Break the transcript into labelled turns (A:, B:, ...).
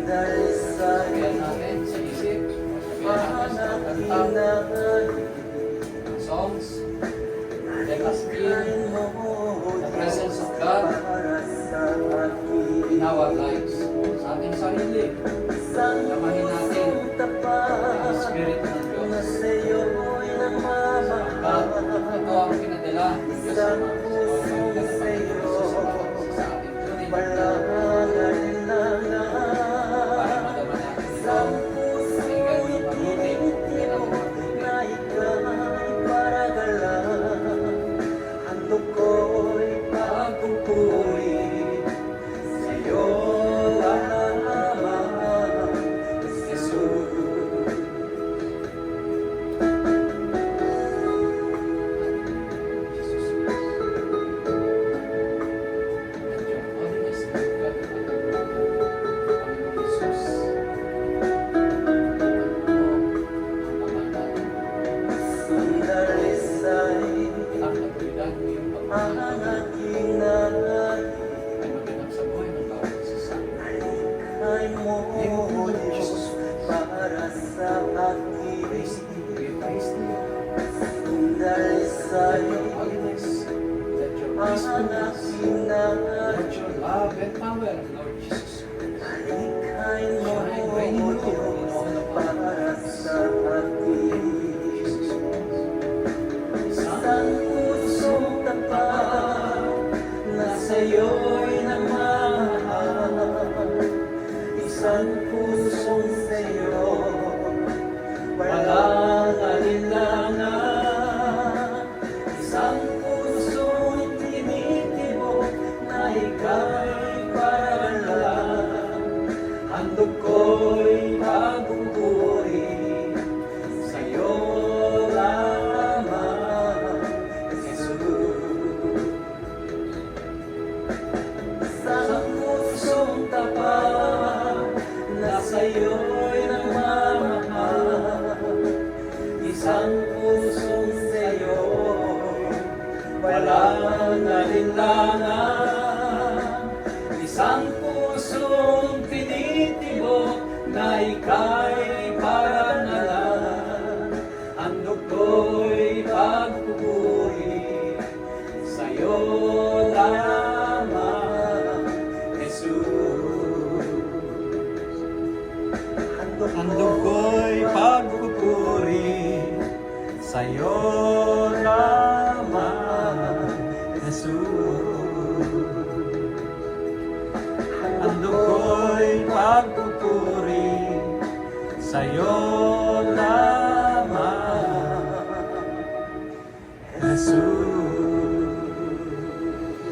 A: Sabihan natin sa isip, sabihan natin sa kanta, songs. Let us feel the presence of God in our lives. Sa ating sarili, samahin natin ang Spirit ng Diyos. Sapagkat ito ang pinadala ng Diyos sa ating tunay para madama natin ito. Pakinggan ng mabuti, pakinggan ng
B: ko'y pagpupuri sa'yo lamang, Jesus. Sandalisa'y ang aking nalahi, alikay mo, Diyos, para sa akin. Sandalisa'y ang aking nalahi, alikay mo, Diyos, para sa akin. Isang pusong tapat na sa'yo'y nagmamahal, isang pusong sa'yo walang alinlangan, isang pusong tinitibok na ika'y paralan. Handog ko'y pagpupuri sa'yo lamang, Jesus. Isang pusong tapat na sa'yo'y nagmamahal, isang pusong sa'yo walang alinlangan, isang pusong tinitibok na ika'y paranalan. Handog ko'y pagpupuri sa'yo lamang, Jesus. Handog ko'y pagpupuri sa'yo lamang, Jesus. Handog ko'y pagpupuri sa'yo